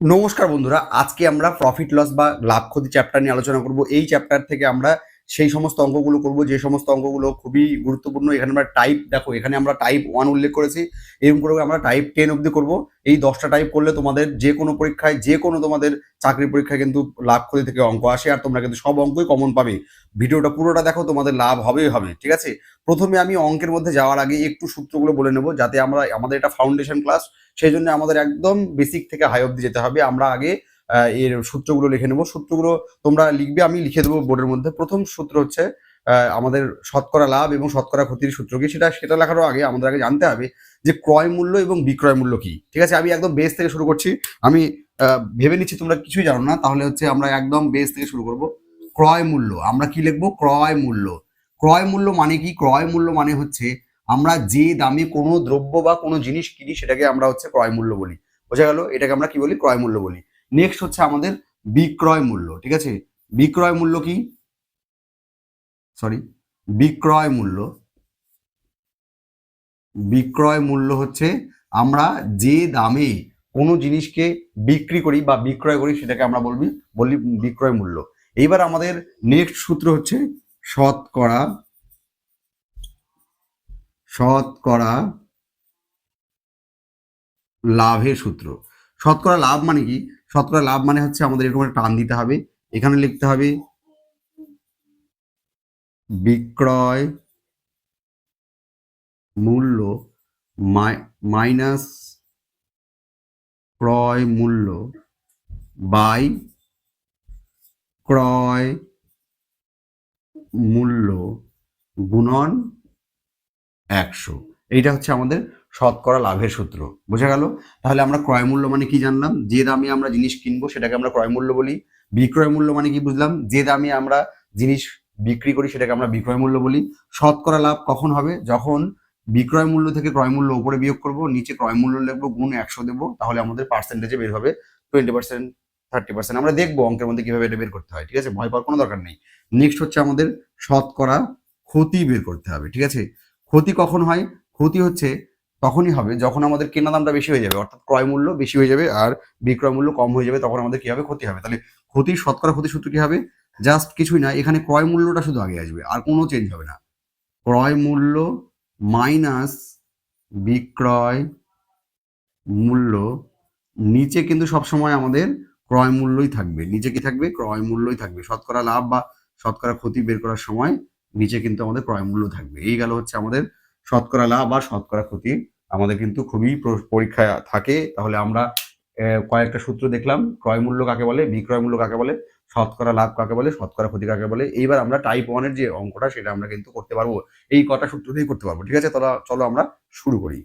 নমস্কার বন্ধুরা, আজকে আমরা প্রফিট লস বা লাভ ক্ষতি চ্যাপ্টার নিয়ে আলোচনা করব। এই চ্যাপ্টার থেকে আমরা সেই সমস্ত অঙ্কগুলো করব যে সমস্ত অঙ্কগুলো খুবই গুরুত্বপূর্ণ। এখানে আমরা টাইপ দেখো, এখানে আমরা টাইপ 1 উল্লেখ করেছি, এরকম করে আমরা টাইপ 10 অবধি করব। এই 10টা টাইপ করলে তোমাদের যে কোনো পরীক্ষায়, যে কোনো তোমাদের চাকরির পরীক্ষায় কিন্তু লাভ ক্ষতি থেকে অঙ্ক আসে, আর তোমরা কিন্তু সব অঙ্কই কমন পাবে। ভিডিওটা পুরোটা দেখো, তোমাদের লাভ হবেই হবে, ঠিক আছে? প্রথমে আমি অঙ্কের মধ্যে যাওয়ার আগে একটু সূত্রগুলো বলে নেব, যাতে আমাদের এটা ফাউন্ডেশন ক্লাস, সেই জন্য আমাদের একদম বেসিক থেকে হাই অবধি যেতে হবে। আমরা আগে এর সূত্রগুলো লিখে নেব। সূত্রগুলো তোমরা লিখবে, আমি লিখে দেবো বোর্ডের মধ্যে। প্রথম সূত্র হচ্ছে আমাদের শতকরা লাভ এবং শতকরা ক্ষতির সূত্র কি, সেটা লেখারও আগে আমাদের আগে জানতে হবে যে ক্রয় মূল্য এবং বিক্রয় মূল্য কি। ঠিক আছে, আমি একদম বেস থেকে শুরু করছি। আমি ভেবে নিচ্ছি তোমরা কিছুই জানো না, তাহলে হচ্ছে আমরা একদম বেস থেকে শুরু করব। ক্রয় মূল্য আমরা কি লিখবো? ক্রয় মূল্য। ক্রয় মূল্য মানে কি? ক্রয় মূল্য মানে হচ্ছে আমরা যে দামে কোনো দ্রব্য বা কোনো জিনিস কিনি সেটাকে আমরা হচ্ছে ক্রয় মূল্য বলি। বোঝা গেল? এটাকে আমরা কি বলি? ক্রয় মূল্য বলি। নেক্সট হচ্ছে আমাদের বিক্রয় মূল্য। ঠিক আছে, বিক্রয় মূল্য কি? সরি, বিক্রয় মূল্য। বিক্রয় মূল্য হচ্ছে আমরা যে দামে কোনো জিনিসকে বিক্রি করি বা বিক্রয় করি সেটাকে আমরা বলি বিক্রয় মূল্য। এইবার আমাদের নেক্সট সূত্র হচ্ছে শতকরা শতকরা লাভের সূত্র। শতকরা লাভ মানে কি? শতকরা লাভ মানে হচ্ছে আমাদের এরকম একটা টান দিতে হবে, এখানে লিখতে হবে বিক্রয় মূল্য মাইনাস ক্রয় মূল্য বাই ক্রয় মূল্য গুণন 100। এইটা হচ্ছে আমাদের শতকরা লাভের সূত্র। বোঝা গেল? তাহলে আমরা ক্রয় মূল্য মানে কি জানলাম? যে দামে আমরা জিনিস কিনবো সেটাকে আমরা ক্রয় মূল্য বলি। বিক্রয় মূল্য মানে কি বুঝলাম? যে দামে আমরা জিনিস বিক্রি করি সেটাকে আমরা বিক্রয় মূল্য বলি। শতকরা লাভ কখন হবে? যখন বিক্রয় মূল্য থেকে ক্রয় মূল্য উপরে বিয়োগ করব, নিচে ক্রয় মূল্য লিখবো, গুণ 100 দেবো, তাহলে আমাদের পার্সেন্টেজে বের হবে 20%, 30%। আমরা দেখবো অঙ্কের মধ্যে কিভাবে এটা বের করতে হয়। ঠিক আছে, ভয় পাওয়ার কোনো দরকার নেই। নেক্সট হচ্ছে আমাদের শতকরা ক্ষতি বের করতে হবে। ঠিক আছে, ক্ষতি কখন হয়? ক্ষতি হচ্ছে তখনই হবে যখন আমাদের কেনা দামটা বেশি হয়ে যাবে, অর্থাৎ ক্রয় মূল্য বেশি হয়ে যাবে আর বিক্রয় মূল্য কম হয়ে যাবে, তখন আমাদের কি হবে? ক্ষতি হবে। তাহলে ক্ষতির শতকরা ক্ষতি সূত্র কি হবে? জাস্ট কিছুই না, এখানে ক্রয় মূল্যটা শুধু আগে আসবে, আর কোনো চেঞ্জ হবে না। ক্রয় মূল্য মাইনাস বিক্রয় মূল্য, নিচে কিন্তু সবসময় আমাদের ক্রয় মূল্যই থাকবে। নিচে কি থাকবে? ক্রয় মূল্যই থাকবে। শতকরা লাভ বা শতকরা ক্ষতি বের করার সময় নিচে কিন্তু আমাদের ক্রয় মূল্য থাকবে। এই গেল হচ্ছে আমাদের শতকরা লাভ বা শতকরা ক্ষতি। আমাদের কিন্তু খুবই পরীক্ষায় থাকে। তাহলে আমরা কয়েকটা সূত্র দেখলাম। ক্রয় মূল্য কাকে বলে, বিক্রয় মূল্য কাকে বলে, শতকরা লাভ কাকে বলে, শতকরা ক্ষতি কাকে বলে। এইবার আমরা টাইপ 1 এর যে অঙ্কটা সেটা আমরা কিন্তু করতে পারবো। এই কটা সূত্র দিয়েই করতে পারবো। ঠিক আছে, তাহলে চলো আমরা শুরু করি।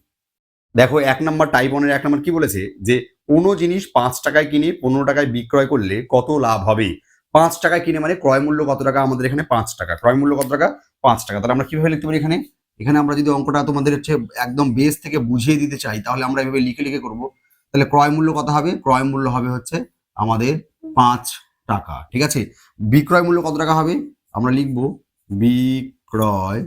দেখো, 1 নাম্বার টাইপ 1 এর 1 নাম্বার কি বলেছে যে কোনো জিনিস 5 টাকায় কিনে 15 টাকায় বিক্রয় করলে কত লাভ হবে? 5 টাকায় কিনে মানে ক্রয় মূল্য কত টাকা? আমাদের এখানে 5 টাকা। ক্রয় মূল্য কত টাকা? 5 টাকা। তাহলে আমরা কিভাবে লিখতে পারি এখানে? এখানে আমরা যদি অঙ্কটা তোমাদের হচ্ছে একদম বেস থেকে বুঝিয়ে দিতে চাই, তাহলে আমরা এভাবে লিখে লিখে করব। তাহলে ক্রয় মূল্য কত হবে? ক্রয় মূল্য হবে হচ্ছে আমাদের 5 টাকা। ঠিক আছে, বিক্রয় মূল্য কত টাকা হবে? আমরা লিখব বিক্রয়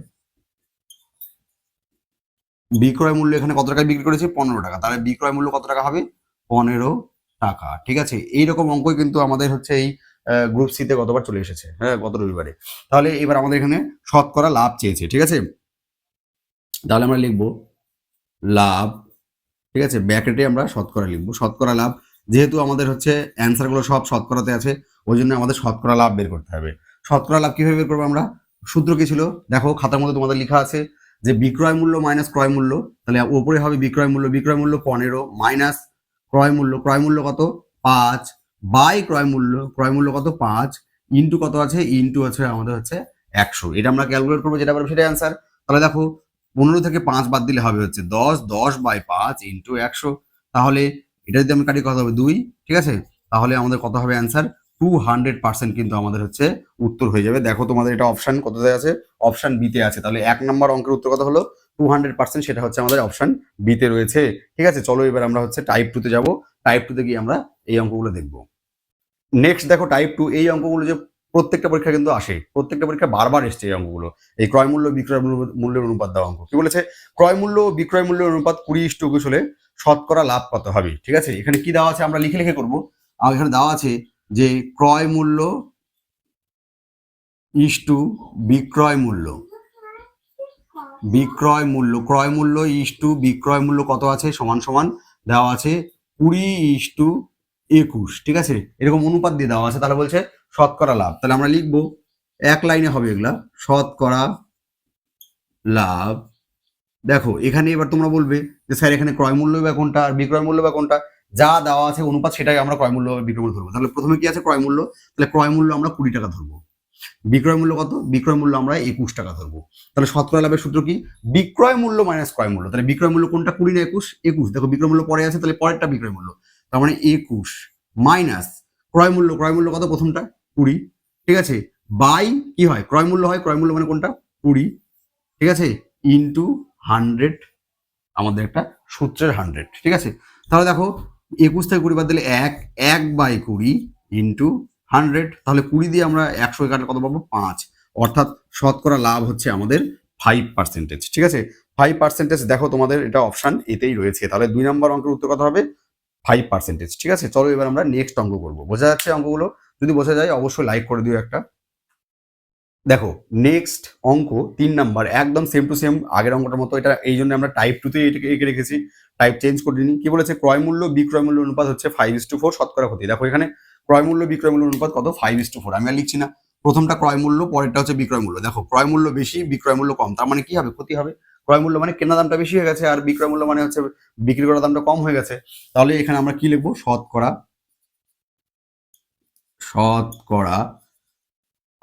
বিক্রয় মূল্য এখানে কত টাকায় বিক্রি করেছি? 15 টাকা। তাহলে বিক্রয় মূল্য কত টাকা হবে? 15 টাকা। ঠিক আছে, এইরকম অঙ্কই কিন্তু আমাদের হচ্ছে এই গ্রুপ সি তে গতবার চলে এসেছে, হ্যাঁ, গত রবিবারে। তাহলে এবার আমাদের এখানে শতকরা লাভ চেয়েছে। ঠিক আছে, তাহলে আমরা লিখবো লাভ। ঠিক আছে, ব্র্যাকেটে আমরা শতকরা লিখবো। শতকরা লাভ, যেহেতু আমাদের হচ্ছে অ্যান্সার গুলো সব শতকরাতে আছে, ওই জন্য আমাদের শতকরা লাভ বের করতে হবে। শতকরা লাভ কিভাবে বের করবো আমরা? সূত্র কি ছিল? দেখো, খাতার মধ্যে তোমাদের লেখা আছে যে বিক্রয় মূল্য মাইনাস ক্রয় মূল্য। তাহলে উপরে হবে বিক্রয় মূল্য। বিক্রয় মূল্য 15 মাইনাস ক্রয় মূল্য। ক্রয় মূল্য কত? 5 বাই ক্রয় মূল্য। ক্রয় মূল্য কত? 5 ইন্টু কত আছে? ইন্টু আছে আমাদের হচ্ছে 100। এটা আমরা ক্যালকুলেট করবো, যেটা পারবো সেটাই অ্যান্সার। তাহলে দেখো, 15 থেকে 5 বাদ দিলে হবে হচ্ছে 10। 10 বাই 5 ইন্টু 100। তাহলে এটা যদি আমি কাটি কত হবে? 2। ঠিক আছে, তাহলে আমাদের কত হবে অ্যান্সার? 200% কিন্তু আমাদের হচ্ছে উত্তর হয়ে যাবে। দেখো, তোমাদের এটা অপশন কততে আছে? অপশন বিতে আছে। তাহলে 1 নম্বর অঙ্কের উত্তর কত হলো? 200%, সেটা হচ্ছে আমাদের অপশন বিতে রয়েছে। ঠিক আছে, চলো এবার আমরা হচ্ছে টাইপ 2 তে যাবো। টাইপ 2 তে গিয়ে আমরা এই অঙ্কগুলো দেখবো। নেক্সট দেখো, টাইপ 2 এই অঙ্কগুলো যে প্রত্যেকটা পরীক্ষা কিন্তু আসে, প্রত্যেকটা পরীক্ষা বারবার এসছে এই অঙ্কগুলো, এই ক্রয় মূল্য বিক্রয় মূল্যের অনুপাত দেওয়া অঙ্ক। কি বলেছে? ক্রয় মূল্য ও বিক্রয় মূল্যের অনুপাত 20:21 হলে শতকরা লাভ কত হবে? ঠিক আছে, এখানে কি দেওয়া আছে আমরা লিখে লিখে করবো। আর এখানে দেওয়া আছে যে ক্রয় মূল্য ইস্টু বিক্রয় মূল্য, ক্রয় মূল্য ইস্টু বিক্রয় মূল্য কত আছে? সমান সমান দেওয়া আছে 20:21। ঠিক আছে, এরকম অনুপাত দিয়ে দেওয়া আছে। তাহলে বলছে শতকরা লাভ, তাহলে আমরা লিখবো এক লাইনে হবে এগুলা, শতকরা লাভ। দেখো এখানে এবার তোমরা বলবে যে স্যার এখানে ক্রয় মূল্য বা কোনটা আর বিক্রয় মূল্য বা কোনটা? যা দেওয়া আছে অনুপাত সেটাই আমরা ক্রয় মূল্য বা বিক্রয় মূল্য ধরবো। তাহলে প্রথমে কি আছে? ক্রয় মূল্য। তাহলে ক্রয় মূল্য আমরা 20 টাকা ধরবো। বিক্রয় মূল্য কত? বিক্রয় মূল্য আমরা 21 টাকা ধরবো। তাহলে শতকরা লাভের সূত্র কি? বিক্রয় মূল্য মাইনাস ক্রয় মূল্য। তাহলে বিক্রয় মূল্য কোনটা? 20 না 21? 21। দেখো বিক্রয় মূল্য পরে আছে, তাহলে পরেরটা বিক্রয় মূল্য। তার মানে 21 মাইনাস ক্রয় মূল্য। ক্রয় মূল্য কত? প্রথমটা 20। ঠিক আছে, বাই কি হয়? ক্রয় মূল্য হয়, ক্রয় মূল্য মানে কোনটা? 20। ঠিক আছে, ইন্টু 100, আমাদের একটা সূত্রের 100। ঠিক আছে, তাহলে দেখো 21 থেকে 20 বাদ দিলে 1/20 ইন্টু 100। তাহলে 20 দিয়ে আমরা 100 কাটলে কত পাবো? 5। অর্থাৎ শতকরা লাভ হচ্ছে আমাদের 5%। ঠিক আছে, 5%। দেখো তোমাদের এটা অপশন এতেই রয়েছে। তাহলে 2 নম্বর অঙ্কের উত্তর কত হবে? 5%। ঠিক আছে, চলো এবার আমরা নেক্সট অঙ্ক করবো। বোঝা যাচ্ছে অঙ্কগুলো? যদি বোঝা যায় অবশ্যই লাইক করে দিও একটা। দেখো নেক্সট অঙ্ক 3 নাম্বার, একদম সেম টু সেম আগের অঙ্কটার মতো। এটা এই জন্য আমরা টাইপ 2 তে এটাকে এঁকে রেখেছি, টাইপ চেঞ্জ করিনি। কি বলেছে? ক্রয় মূল্য বিক্রয় মূল্য অনুপাত হচ্ছে 5:4 শতকরা ক্ষতি। দেখো এখানে ক্রয় মূল্য বিক্রয় মূল্য অনুপাত কত? 5:4। আমি আর লিখছি না, প্রথমটা ক্রয় মূল্য, পরেরটা হচ্ছে বিক্রয় মূল্য। দেখো ক্রয় মূল্য বেশি, বিক্রয় মূল্য কম, তার মানে কি হবে? ক্ষতি হবে। ক্রয় মূল্য মানে কেনা দামটা বেশি হয়ে গেছে, আর বিক্রয় মূল্য মানে হচ্ছে বিক্রি করার দামটা কম হয়ে গেছে। তাহলে এখানে আমরা কি লিখবো? শতকরা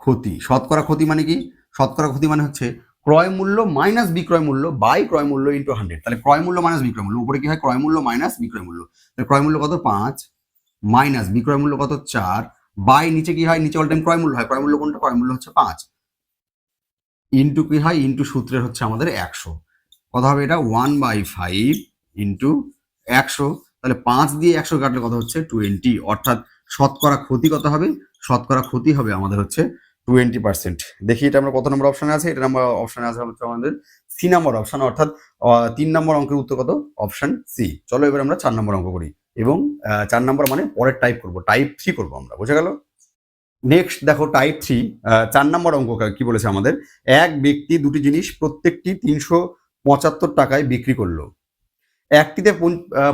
ক্ষতি। শতকরা ক্ষতি মানে কি? শতকরা ক্ষতি মানে হচ্ছে ক্রয় মূল্য মাইনাস বিক্রয় মূল্য বাই ক্রয় মূল্য ইন্টু 100। তাহলে ক্রয় মূল্য মাইনাস বিক্রয় মূল্য, উপরে কি হয়? ক্রয় মূল্য মাইনাস বিক্রয় মূল্য। তাহলে ক্রয় মূল্য কত? 5 মাইনাস বিক্রয় মূল্য কত? 4 বাই নিচে কি হয়? নিচে অল টাইম ক্রয় মূল্য হয়। ক্রয় মূল্য কোনটা? ক্রয় মূল্য হচ্ছে 5 ইন্টু কি হয়? ইন্টু সূত্রের হচ্ছে আমাদের 100। কত হবে এটা? 1/5 ইন্টু 100। তাহলে 5 দিয়ে 100 কাটলে কত হচ্ছে? 20। অর্থাৎ শতকরা ক্ষতি কত হবে? শতকরা ক্ষতি হবে আমাদের হচ্ছে 20%। দেখি এটা আমরা কত নম্বর অপশনে আছে? এটা নাম্বার অপশনে আছে হচ্ছে আমাদের সি নাম্বার অপশন। অর্থাৎ 3 নম্বর অঙ্কের উত্তর কত? Option C. চলো এবার আমরা 4 নম্বর অঙ্ক করি, এবং 4 নম্বর মানে পরের টাইপ করবো, টাইপ 3 করবো আমরা। বোঝা গেল? নেক্সট দেখো টাইপ 3, 4 নম্বর অঙ্ক কি বলেছে আমাদের? এক ব্যক্তি দুটি জিনিস প্রত্যেকটি 375 টাকায় বিক্রি করলো। একটিতে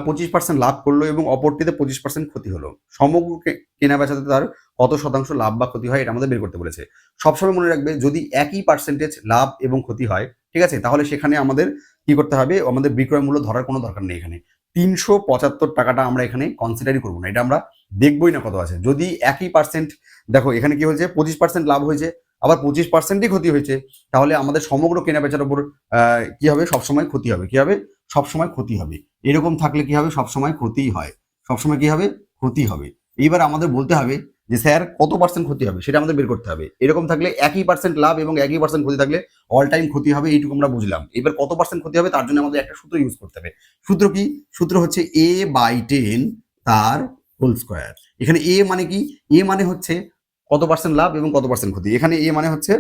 25% লাভ করলো এবং অপরটিতে 25% ক্ষতি হলো। সমগ্র কেনা বেচাতে তার কত শতাংশ লাভ বা ক্ষতি হয়? এটা আমাদের বের করতে বলেছে। সবসময় মনে রাখবে, যদি একই পার্সেন্টেজ লাভ এবং ক্ষতি হয়, ঠিক আছে, তাহলে সেখানে আমাদের কি করতে হবে? আমাদের বিক্রয় মূল্য ধরার কোনো দরকার নেই। এখানে 375 টাকাটা আমরা এখানে কনসিডারই করবো না, এটা আমরা দেখবোই না কত আছে। যদি একই পার্সেন্ট, দেখো এখানে কি হয়েছে? 25% লাভ হয়েছে, আবার 25%ই ক্ষতি হয়েছে, তাহলে আমাদের সমগ্র কেনা বেচার উপর কি হবে? সবসময় ক্ষতি হবে। কি হবে? সবসময় ক্ষতি হবে। এরকম থাকলে কি হবে? সবসময় ক্ষতিই হয়। সবসময় কি হবে? ক্ষতি হবে। এইবার আমাদের বলতে হবে যে স্যার কত পার্সেন্ট ক্ষতি হবে, সেটা আমাদের বের করতে হবে। এরকম থাকলে একই পার্সেন্ট লাভ এবং একই পার্সেন্ট ক্ষতি থাকলে অল টাইম ক্ষতি হবে, এইটুকু আমরা বুঝলাম। এবার কত পার্সেন্ট ক্ষতি হবে তার জন্য আমাদের একটা সূত্র ইউজ করতে হবে। সূত্র কি? সূত্র হচ্ছে a/10 তার হোল স্কোয়ার। এখানে এ মানে কি? এ মানে হচ্ছে কত পার্সেন্ট লাভ এবং কত পার্সেন্ট ক্ষতি। এখানে এ মানে হচ্ছে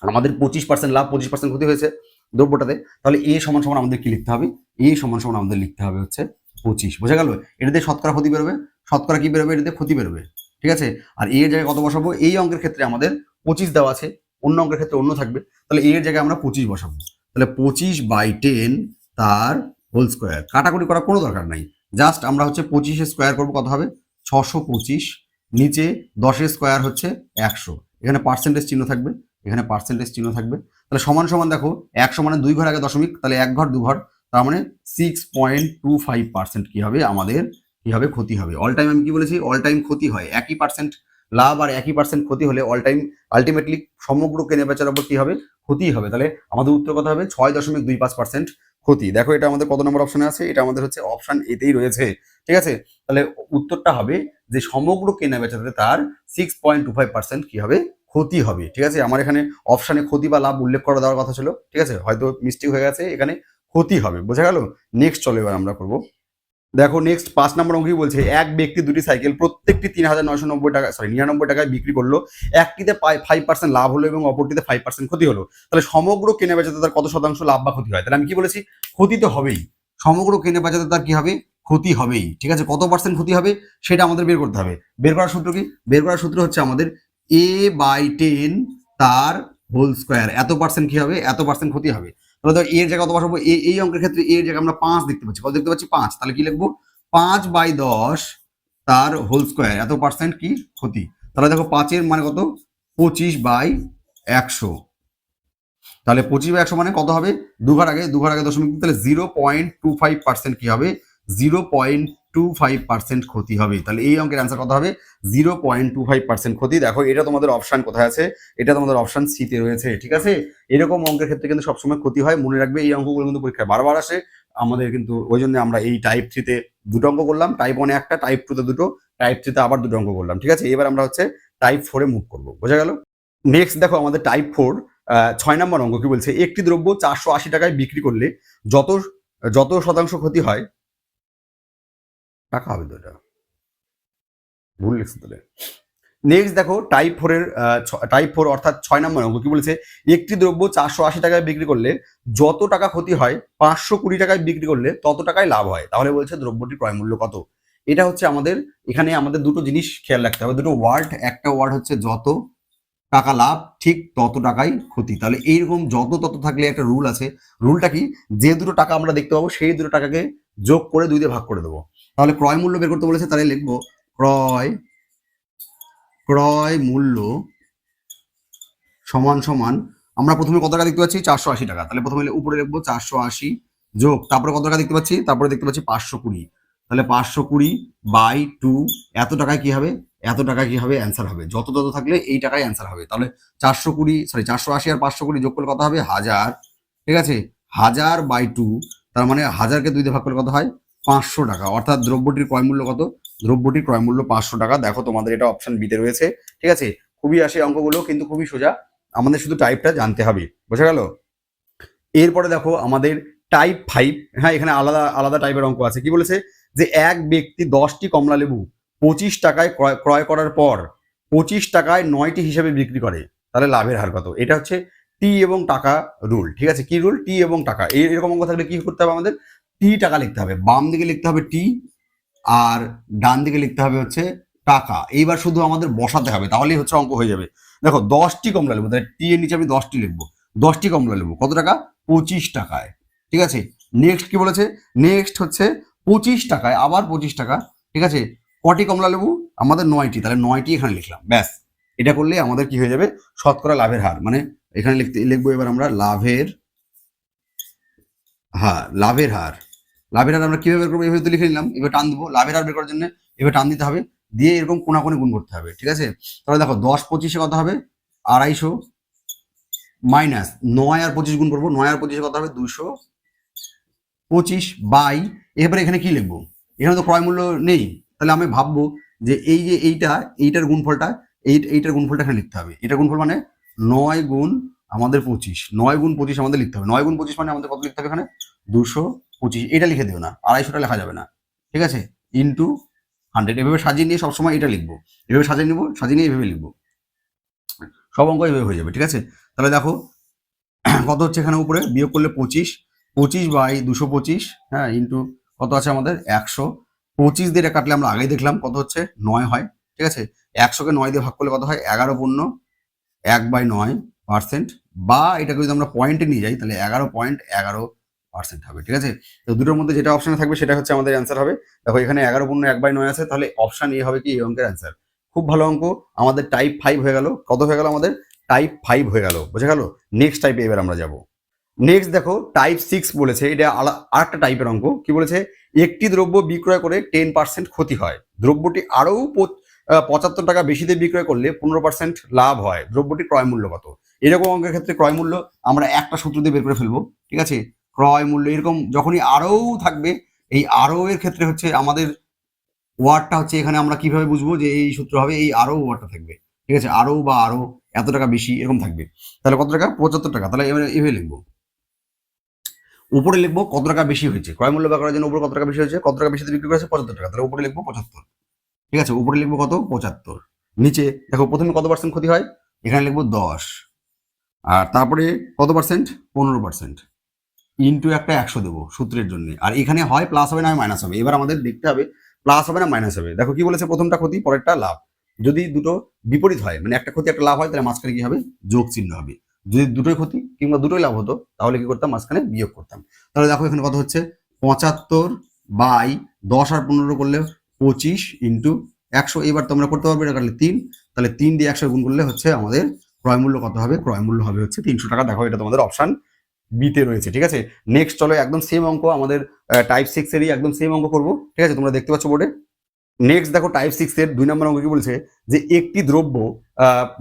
আমাদের 25% লাভ, 25% ক্ষতি হয়েছে দ্রব্যটাতে। তাহলে এ সমান সমান আমাদের কি লিখতে হবে? এ সমান সমান আমাদের লিখতে হবে হচ্ছে 25। বোঝা গেল? এটাতে শতকরা ক্ষতি বেরোবে, শতকরা কি বেরোবে? এটাতে ক্ষতি বেরোবে। ঠিক আছে, আর এর জায়গায় কত বসাবো? এই অঙ্কের ক্ষেত্রে আমাদের 25 দেওয়া আছে, অন্য অঙ্কের ক্ষেত্রে অন্য থাকবে। তাহলে এর জায়গায় আমরা 25 বসাবো। তাহলে 25/10 তার হোল স্কোয়ার। কাটাকুটি করার কোনো দরকার নাই, জাস্ট আমরা হচ্ছে 25 স্কোয়ার করবো, কত হবে? 625। নিচে 10 স্কোয়ার হচ্ছে 100, এখানে পার্সেন্টেজ চিহ্ন থাকবে, এখানে পার্সেন্টেজ চিহ্ন থাকবে। তাহলে সমান সমান দেখো 100 মানে 2 ঘর আগে দশমিক, তাহলে 1 ঘর 2 ঘর, তার মানে 6.25% কি হবে? আমাদের কি হবে? ক্ষতি হবে। অল টাইম আমি কি বলেছি? অল টাইম ক্ষতি হয়। একই পার্সেন্ট লাভ আর একই পার্সেন্ট ক্ষতি হলে অল টাইম আলটিমেটলি সমগ্র কেনা বেচার উপর কি হবে? ক্ষতি হবে। তাহলে আমাদের উত্তর কত হবে? 6.25% ক্ষতি। দেখো এটা আমাদের কত নম্বর অপশনে আছে? এটা আমাদের হচ্ছে অপশন এতেই রয়েছে। ঠিক আছে, তাহলে উত্তরটা হবে যে সমগ্র কেনা বেচাতে তার 6.25% কি হবে? ক্ষতি হবে। ঠিক আছে, আমার এখানে অপশানে ক্ষতি বা লাভ উল্লেখ করে দেওয়ার কথা ছিল। ঠিক আছে, হয়তো মিস্টেক হয়ে গেছে, এখানে ক্ষতি হবে। বোঝা গেল? নেক্সট চলো এবার আমরা করবো দেখো নেক্সট 5 নম্বর অঙ্ক কি বলছে, এক ব্যক্তি দুটি সাইকেল প্রত্যেকটি 3,990 টাকা 99 টাকায় বিক্রি করলো, একটিতে 5% লাভ হলো এবং অপরটিতে 5% ক্ষতি হলো, তাহলে সমগ্র কেনা বেচাতে তার কত শতাংশ লাভ বা ক্ষতি হয়? তাহলে আমি কি বলেছি, ক্ষতি তো হবেই, সমগ্র কেনা বেচাতে তার কি হবে, ক্ষতি হবেই। ঠিক আছে, কত পার্সেন্ট ক্ষতি হবে সেটা আমাদের বের করতে হবে। বের করার সূত্র কি, বের করার সূত্র হচ্ছে আমাদের a/10 তার হোল স্কোয়ার, এত পার্সেন্ট কি হবে, এত পার্সেন্ট ক্ষতি হবে। তাহলে ধর এর জায়গায় কত বসাবো, এই অঙ্কের ক্ষেত্রে এর জায়গায় আমরা 5 দেখতে পাচ্ছি, কত দেখতে পাচ্ছি 5, তাহলে কি লিখবো 5/10 তার হোল স্কোয়ার, এত পার্সেন্ট কি ক্ষতি। তাহলে দেখো 5-এর মানে কত, 25/100, তাহলে 25/100 মানে কত হবে, দুঘার আগে দশমিক, তাহলে 0.25% কি হবে, 0.25% ক্ষতি হবে। তাহলে এই অঙ্কের অ্যান্সার কত হবে, 0.25% ক্ষতি। দেখো এটা তোমাদের অপশন কোথায় আছে, এটা তোমাদের অপশন সিতে রয়েছে। ঠিক আছে, এরকম অঙ্কের ক্ষেত্রে কিন্তু সবসময় ক্ষতি হয়, মনে রাখবে। এই অঙ্কগুলো কিন্তু পরীক্ষায় বারবার আসে আমাদের, কিন্তু ওই জন্য আমরা এই টাইপ 3-তে দুটো অঙ্ক করলাম, টাইপ 1-এ একটা, টাইপ 2-তে দুটো, টাইপ 3-তে আবার দুটো অঙ্ক করলাম। ঠিক আছে, এবার আমরা হচ্ছে টাইপ 4-এ মুভ করবো, বোঝা গেল। নেক্সট দেখো আমাদের টাইপ 4 6 নম্বর অঙ্ক কি বলছে, একটি দ্রব্য 480 টাকায় বিক্রি করলে যত যত শতাংশ ক্ষতি হয়, টাকা হবে তো, এটা ভুল লিখছি তাহলে। নেক্সট দেখো টাইপ 4-এর টাইপ 4 অর্থাৎ 6 নম্বর অঙ্ক কি বলেছে, একটি দ্রব্য 480 টাকায় বিক্রি করলে যত টাকা ক্ষতি হয় 520 টাকায় বিক্রি করলে তত টাকায় লাভ হয়। তাহলে বলছে দ্রব্যটির ক্রয় মূল্য কত। এটা হচ্ছে আমাদের, এখানে আমাদের দুটো জিনিস খেয়াল রাখতে হবে, দুটো ওয়ার্ড, একটা ওয়ার্ড হচ্ছে যত টাকা লাভ ঠিক তত টাকাই ক্ষতি। তাহলে এইরকম যত তত থাকলে একটা রুল আছে, রুলটা কি, যে দুটো টাকা আমরা দেখতে পাবো সেই দুটো টাকাকে যোগ করে 2 দিয়ে ভাগ করে দেবো। তাহলে ক্রয় মূল্য বের করতে বলেছে, তাহলে লিখবো ক্রয় মূল্য সমান সমান, আমরা প্রথমে কত টাকা দেখতে পাচ্ছি, 480 টাকা, তাহলে প্রথমে উপরে লিখবো 480 যোগ, তারপরে কত টাকা দেখতে পাচ্ছি, তারপরে দেখতে পাচ্ছি 520, তাহলে 520/2 এত টাকায় কি হবে, এত টাকায় কি হবে, অ্যান্সার হবে। যত তত থাকলে এই টাকায় অ্যান্সার হবে। তাহলে 480 আর 520 যোগ করলে কত হবে 1000। ঠিক আছে, 1000/2, তার মানে 1000কে 2 দিয়ে ভাগ করলে কত হয় 500 টাকা, অর্থাৎ দ্রব্যটির ক্রয় মূল্য কত, দ্রব্যটির ক্রয় মূল্য 500 টাকা। দেখো তোমাদের এটা অপশন বিতে রয়েছে। ঠিক আছে, খুবই আসে অঙ্কগুলো, কিন্তু খুবই সোজা, আমাদের শুধু টাইপটা জানতে হবে, বোঝা গেল। এরপরে দেখো আমাদের টাইপ 5, হ্যাঁ এখানে আলাদা আলাদা টাইপের অঙ্ক আছে। কি বলেছে, যে এক ব্যক্তি 10টি কমলা লেবু 25 টাকায় ক্রয় করার পর 25 টাকায় 9টি হিসেবে বিক্রি করে, তাহলে লাভের হার কত। এটা হচ্ছে টি এবং টাকা রুল। ঠিক আছে, কি রুল, টি এবং টাকা। এরকম অঙ্ক থাকলে কি করতে হবে আমাদের, টি টাকা লিখতে হবে, বাম দিকে লিখতে হবে টি আর ডান দিকে লিখতে হবে হচ্ছে টাকা। এইবার শুধু আমাদের বসাতে হবে, তাহলেই হচ্ছে অঙ্ক হয়ে যাবে। দেখো 10টি কমলা লেবু, তাহলে টি এর নিচে আমি 10টি লিখবো, 10টি কমলা লেবু কত টাকা, 25 টাকায়। ঠিক আছে, নেক্সট কি বলেছে, নেক্সট হচ্ছে 25 টাকায় আবার 25 টাকা। ঠিক আছে, কটি কমলা লেবু, আমাদের 9টি, তাহলে 9টি এখানে লিখলাম, ব্যাস। এটা করলে আমাদের কি হয়ে যাবে, শতকরা লাভের হার, মানে এখানে লিখবো এবার আমরা লাভের হার, লাভের হার। লাভের হার আমরা কিভাবে বের করবো, এভাবে তো লিখে নিলাম, এবার টান দেবো লাভের হার বের করার জন্য, এবার টান দিতে হবে, দিয়ে এরকম কোনাকুনি গুণ করতে হবে। ঠিক আছে, তাহলে দেখো 10/25 কত হবে 250, মাইনাস 9 আর 25 গুণ করবো, 9 আর 25 কত হবে 225 বাই, এবারে এখানে কি লিখবো, এখানে তো ক্রয় মূল্য নেই, তাহলে আমি ভাববো যে এই যে এইটার গুণফলটা, এইটার গুণফলটা এখানে লিখতে হবে। এটার গুণফল মানে 9 গুণ আমাদের 25, 9 গুণ 25 আমাদের লিখতে হবে, 9 গুণ 25 মানে আমাদের কত লিখতে হবে এখানে 225, এটা লিখে দিও না, 250টা লেখা যাবে না। ঠিক আছে, ইন্টু 100, এভাবে সাজিয়ে নিয়ে সবসময় এটা লিখবো, এভাবে সাজিয়ে নিবো, সাজিয়ে নিয়ে এভাবে লিখবো, সব অঙ্ক এভাবে হয়ে যাবে। ঠিক আছে, তাহলে দেখো কত হচ্ছে, এখানে উপরে বিয়োগ করলে 25/225, হ্যাঁ ইন্টু কত আছে আমাদের 100, 25 দিয়ে কাটলে আমরা আগেই দেখলাম কত হচ্ছে 9 হয়। ঠিক আছে, 100কে 9 দিয়ে ভাগ করলে কত হয় 11/1/9%, বা এটাকে যদি আমরা পয়েন্টে নিয়ে যাই তাহলে 11.11% হবে। ঠিক আছে, তো দুটোর মধ্যে যেটা অপশনে থাকবে সেটা হচ্ছে আমাদের অ্যান্সার হবে। দেখো এখানে 11/1/9 আছে, তাহলে অপশন এ হবে কি এই অঙ্কের অ্যান্সার। খুব ভালো অঙ্ক, আমাদের টাইপ 5 হয়ে গেল। কত হয়ে গেল আমাদের, টাইপ 5 হয়ে গেল, বোঝা গেল। নেক্সট টাইপে এবার আমরা যাব। নেক্সট দেখো টাইপ 6 বলেছে, এটা আরেকটা টাইপের অঙ্ক। কি বলেছে, একটি দ্রব্য বিক্রয় করে 10% ক্ষতি হয়, দ্রব্যটি আরও 75 টাকা বেশিতে বিক্রয় করলে 15% লাভ হয়, দ্রব্যটি ক্রয় মূল্য কত। এরকম অঙ্কের ক্ষেত্রে ক্রয় মূল্য আমরা একটা সূত্র দিয়ে বের করে ফেলবো। ঠিক আছে, ক্রয় মূল্য এরকম যখনই আরও থাকবে, এই আরও এর ক্ষেত্রে হচ্ছে আমাদের ওয়ার্ডটা হচ্ছে, এখানে আমরা কিভাবে বুঝবো যে এই সূত্র হবে, এই আরও ওয়ার্ডটা থাকবে। ঠিক আছে, আরও বা আরও এত টাকা বেশি এরকম থাকবে, তাহলে কত টাকা 75 টাকা, তাহলে এবারে এভাবে লিখবো উপরে লিখবো কত টাকা বেশি হয়েছে, ক্রয় মূল্য বের করার জন্য উপরে কত টাকা বেশি হয়েছে, কত টাকা বেশি বিক্রি করেছে 75 টাকা, তাহলে উপরে লিখবো 75। ঠিক আছে, উপরে লিখবো কত 75। নিচে দেখো প্রথমে কত পার্সেন্ট ক্ষতি হয়, এখানে লিখবো 10, আর তারপরে কত পার্সেন্ট 15%, ইন্টু একটা 100 দেবো সূত্রের জন্য। আর এখানে হয় প্লাস হবে না মাইনাস হবে, এবার আমাদের দেখতে হবে প্লাস হবে না মাইনাস হবে। দেখো কি বলেছে, প্রথমটা ক্ষতি পরেরটা লাভ। যদি দুটো বিপরীত হয় মানে একটা ক্ষতি একটা লাভ হয় তাহলে মাঝখানে কি হবে যোগ চিহ্ন হবে। যদি দুটোই ক্ষতি কিংবা দুটোই লাভ হতো তাহলে কি করতাম মাঝখানে বিয়োগ করতাম। তাহলে দেখো এখানে কত হচ্ছে 75/10 আর 15 করলে 25 ইন্টু 100। এবার তোমরা করতে পারবে, এটা কাটলে 3, তাহলে 3 দিয়ে 100 গুণ করলে হচ্ছে আমাদের ক্রয় মূল্য কত হবে, ক্রয় মূল্য হবে হচ্ছে 300 টাকা। দেখো এটা তোমাদের অপশন বিতে রয়েছে। ঠিক আছে, নেক্সট চলো একদম সেম অঙ্ক আমাদের টাইপ 6 এরই একদম সেম অঙ্ক করবো। ঠিক আছে, তোমরা দেখতে পাচ্ছ বোর্ডে। নেক্সট দেখো টাইপ 6 এর 2 নম্বর অঙ্ক কি বলছে, যে একটি দ্রব্য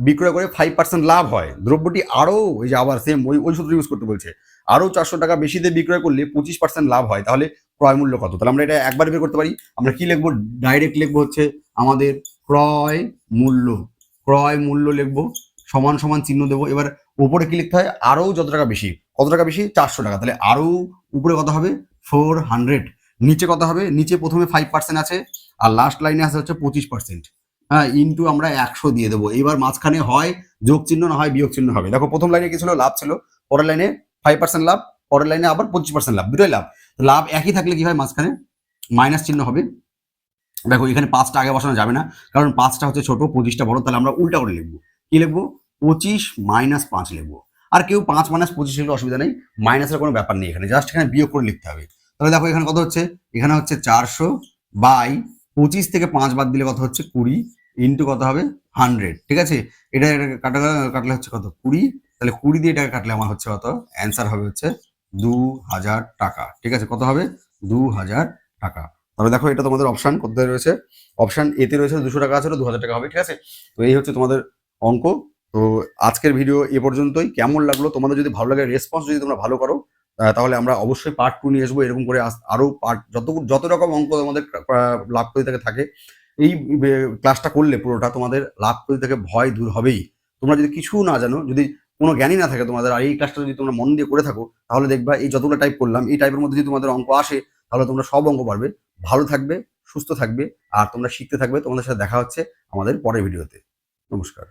বিক্রয় করে 5% লাভ হয়, দ্রব্যটি আরো ওই যে আবার সেম ওই সূত্র ইউজ করতে বলছে, আরো 400 টাকা বেশিতে বিক্রয় করলে 25% লাভ হয়, তাহলে ক্রয় মূল্য কত। তাহলে আমরা এটা একবার বের করতে পারি। আমরা কি লিখবো, ডাইরেক্ট লিখবো হচ্ছে আমাদের ক্রয় মূল্য, ক্রয় মূল্য লিখবো সমান সমান চিহ্ন দেবো। এবার উপরে কি লিখতে হয়, আরো যত টাকা বেশি, কত টাকা বেশি 400 টাকা, তাহলে আরো উপরে কত হবে 400, নিচে কত হবে, নিচে প্রথমে 5% আছে আর লাস্ট লাইনে আছে হচ্ছে 25%, হ্যাঁ, ইন্টু আমরা 100 দিয়ে দেবো। এবার মাঝখানে হয় যোগ চিহ্ন না হয় বিয়োগ চিহ্ন হবে। দেখো প্রথম লাইনে কি ছিল, লাভ ছিল, পরের লাইনে 5% লাভ, পরের লাইনে আবার 25% লাভ, দুটোই লাভ। লাভ একই থাকলে কি হয় মাঝখানে মাইনাস চিহ্ন হবে। দেখো এখানে 5টা আগে বসানো যাবে না, কারণ 5টা হচ্ছে ছোট 25টা বড়, তাহলে আমরা উল্টা করে লিখবো। কি লিখবো, 25 - 5 লিখবো। আর কেউ 5 - 25 লিখলে অসুবিধা নেই, মাইনাসের কোনো ব্যাপার নেই এখানে, জাস্ট এখানে বিয়োগ করে লিখতে হবে। তাহলে দেখো এখানে কত হচ্ছে, এখানে হচ্ছে 400/25 থেকে 5 বাদ দিলে কত হচ্ছে 20 ইন্টু কত হবে 100। ঠিক আছে, এটা কাটলে হচ্ছে কত 20, তাহলে 20 দিয়ে এটাকে কাটলে আমার হচ্ছে কত, অ্যান্সার হবে হচ্ছে 2000 টাকা। ঠিক আছে, কত হবে 2000 টাকা। তাহলে দেখো এটা তোমাদের অপশন কোথায় রয়েছে, অপশন এতে রয়েছে 200 টাকা আছে, 2000 টাকা হবে। ঠিক আছে, তো এই হচ্ছে তোমাদের অঙ্ক। তো আজকের ভিডিও এ পর্যন্তই। কেমন লাগলো তোমাদের, যদি ভালো লাগে রেসপন্স যদি তোমরা ভালো করো তাহলে আমরা অবশ্যই পার্ট 2 নিয়ে আসবো। এরকম করে আরো পার্ট যত রকম অঙ্ক তোমাদের লাভ করে থাকে এই ক্লাসটা করলে পুরোটা তোমাদের লাভ করে থেকে ভয় দূর হবেই। তোমরা যদি কিছু না জানো, যদি কোনো জ্ঞানই না থাকে তোমাদের, আর এই ক্লাসটা যদি তোমরা মন দিয়ে করে থাকো তাহলে দেখবা এই যতগুলো টাইপ করলাম এই টাইপের মধ্যে যদি তোমাদের অঙ্ক আসে তাহলে তোমরা সব অঙ্ক পারবে। ভালো থাকবে, সুস্থ থাকবে, আর তোমরা শিখতে থাকবে। তোমাদের সাথে দেখা হচ্ছে আমাদের পরের ভিডিওতে। নমস্কার।